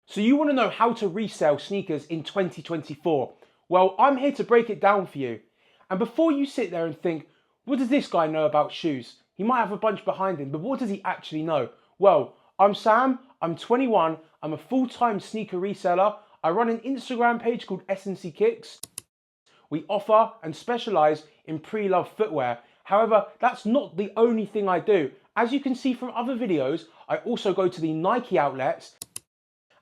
So you want to know how to resell sneakers in 2024? Well, I'm here to break it down for you. And before you sit there and think, what does this guy know about shoes? He might have a bunch behind him, but what does he actually know? Well, I'm Sam, I'm 21, I'm a full-time sneaker reseller. I run an Instagram page called S&C Kicks. We offer and specialize in pre-loved footwear. However, that's not the only thing I do. As you can see from other videos, I also go to the Nike outlets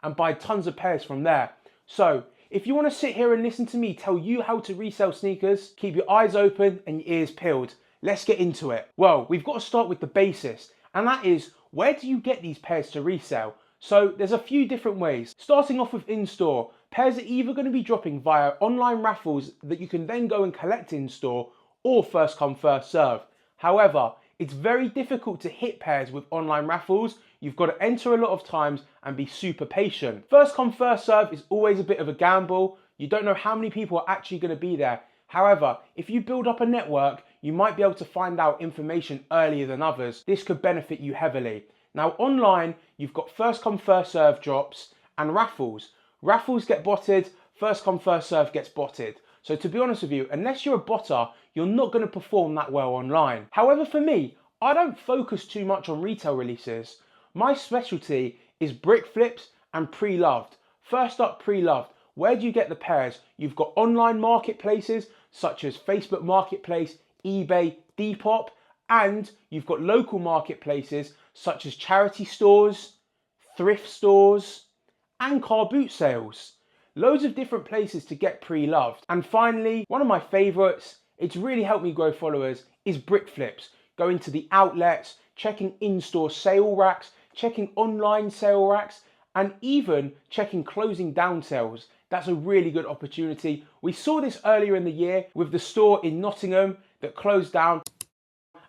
and buy tons of pairs from there. So if you want to sit here and listen to me tell you how to resell sneakers, keep your eyes open and your ears peeled. Let's get into it. Well, we've got to start with the basis, and that is, where do you get these pairs to resell? So there's a few different ways. Starting off with in-store, pairs are either going to be dropping via online raffles that you can then go and collect in-store, or first come first serve. However, it's very difficult to hit pairs with online raffles. You've got to enter a lot of times and be super patient. First come first serve is always a bit of a gamble. You don't know how many people are actually going to be there. However, if you build up a network, you might be able to find out information earlier than others. This could benefit you heavily. Now online, you've got first come first serve drops and raffles. Raffles get botted, first come first serve gets botted. So to be honest with you, unless you're a botter, you're not going to perform that well online. However, for me, I don't focus too much on retail releases. My specialty is brick flips and pre-loved. First up, pre-loved. Where do you get the pairs? You've got online marketplaces such as Facebook Marketplace, eBay, Depop, and you've got local marketplaces such as charity stores, thrift stores, and car boot sales. Loads of different places to get pre-loved. And finally, one of my favorites, it's really helped me grow followers, is brick flips. Going to the outlets, checking in-store sale racks, checking online sale racks, and even checking closing down sales. That's a really good opportunity. We saw this earlier in the year with the store in Nottingham that closed down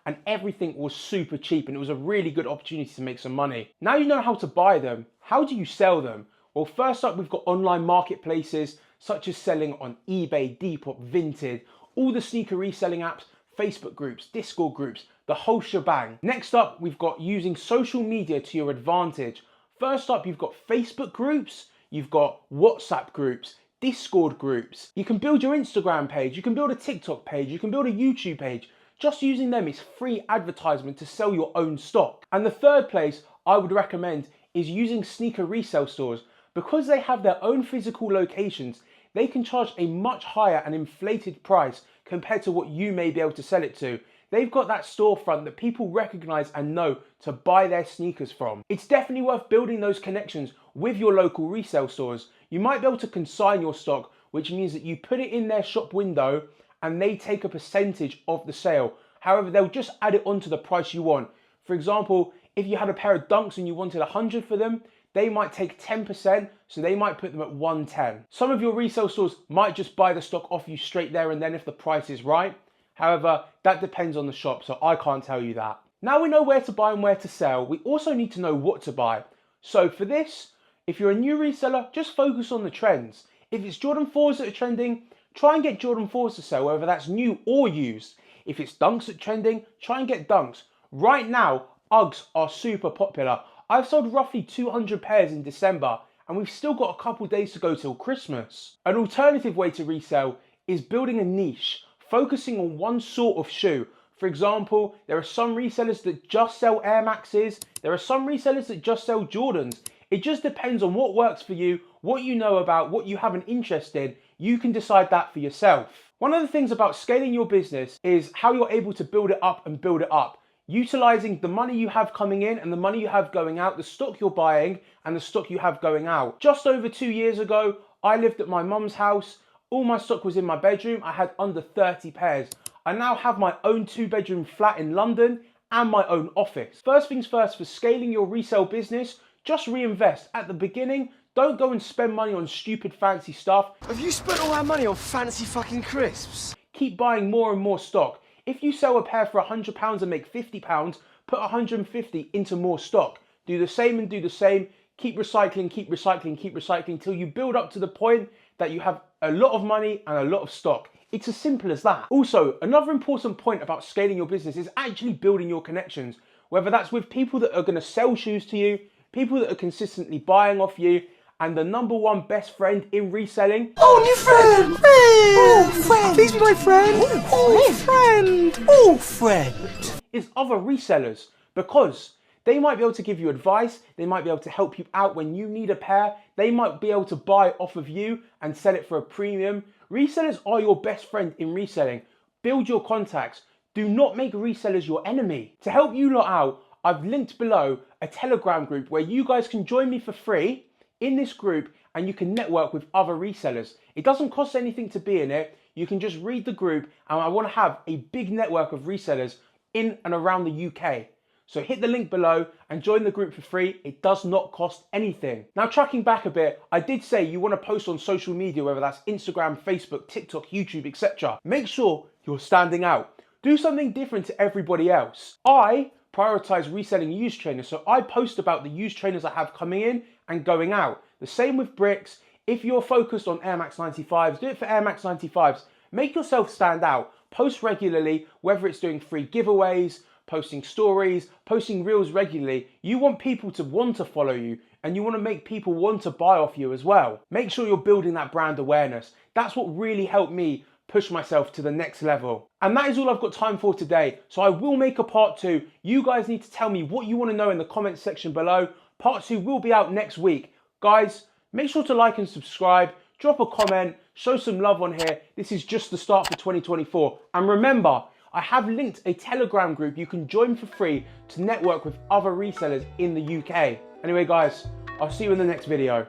and everything was super cheap, and it was a really good opportunity to make some money. Now you know how to buy them. How do you sell them? Well, first up, we've got online marketplaces such as selling on eBay, Depop, Vinted, all the sneaker reselling apps, Facebook groups, Discord groups, the whole shebang. Next up, we've got using social media to your advantage. First up, you've got Facebook groups, you've got WhatsApp groups, Discord groups. You can build your Instagram page, you can build a TikTok page, you can build a YouTube page. Just using them is free advertisement to sell your own stock. And the third place I would recommend is using sneaker resale stores. Because they have their own physical locations, they can charge a much higher and inflated price compared to what you may be able to sell it to. They've got that storefront that people recognize and know to buy their sneakers from. It's definitely worth building those connections with your local resale stores. You might be able to consign your stock, which means that you put it in their shop window and they take a percentage of the sale. However, they'll just add it onto the price you want. For example, if you had a pair of Dunks and you wanted 100 for them, they might take 10%, so they might put them at 110. Some of your resale stores might just buy the stock off you straight there and then if the price is right. However, that depends on the shop, so I can't tell you that. Now we know where to buy and where to sell, we also need to know what to buy. So for this, if you're a new reseller, just focus on the trends. If it's Jordan 4s that are trending, try and get Jordan 4s to sell, whether that's new or used. If it's Dunks that are trending, try and get Dunks. Right now, Uggs are super popular. I've sold roughly 200 pairs in December, and we've still got a couple days to go till Christmas. An alternative way to resell is building a niche, focusing on one sort of shoe. For example, there are some resellers that just sell Air Maxes, there are some resellers that just sell Jordans. It just depends on what works for you, what you know about, what you have an interest in. You can decide that for yourself. One of the things about scaling your business is how you're able to build it up and build it up. Utilizing the money you have coming in and the money you have going out, the stock you're buying and the stock you have going out. Just over 2 years ago, I lived at my mum's house. All my stock was in my bedroom. I had under 30 pairs. I now have my own 2-bedroom flat in London and my own office. First things first, for scaling your resale business, just reinvest. At the beginning, don't go and spend money on stupid fancy stuff. Have you spent all that money on fancy fucking crisps? Keep buying more and more stock. If you sell a pair for £100 and make £50, put 150 into more stock. Do the same and do the same. Keep recycling, keep recycling, keep recycling till you build up to the point that you have a lot of money and a lot of stock. It's as simple as that. Also, another important point about scaling your business is actually building your connections, whether that's with people that are going to sell shoes to you, people that are consistently buying off you, and the #1 best friend in reselling. Oh, new friend! Oh, friend! Please be my friend! Oh, friend! Oh, friend! Is other resellers, because they might be able to give you advice, they might be able to help you out when you need a pair, they might be able to buy off of you and sell it for a premium. Resellers are your best friend in reselling. Build your contacts. Do not make resellers your enemy. To help you lot out, I've linked below a Telegram group where you guys can join me for free in this group and you can network with other resellers. It doesn't cost anything to be in it. You can just read the group, and I want to have a big network of resellers in and around the UK. So hit the link below and join the group for free. It does not cost anything. Now, tracking back a bit, I did say you want to post on social media, whether that's Instagram, Facebook, TikTok, YouTube, etc. Make sure you're standing out. Do something different to everybody else. I prioritize reselling used trainers, so I post about the used trainers I have coming in and going out. The same with bricks. If you're focused on Air Max 95s, do it for Air Max 95s. Make yourself stand out. Post regularly, whether it's doing free giveaways, posting stories, posting reels regularly. You want people to want to follow you, and you want to make people want to buy off you as well. Make sure you're building that brand awareness. That's what really helped me push myself to the next level. And that is all I've got time for today. So I will make a part 2. You guys need to tell me what you want to know in the comments section below. Part 2 will be out next week. Guys, make sure to like and subscribe. Drop a comment. Show some love on here. This is just the start for 2024. And remember, I have linked a Telegram group you can join for free to network with other resellers in the UK. Anyway, guys, I'll see you in the next video.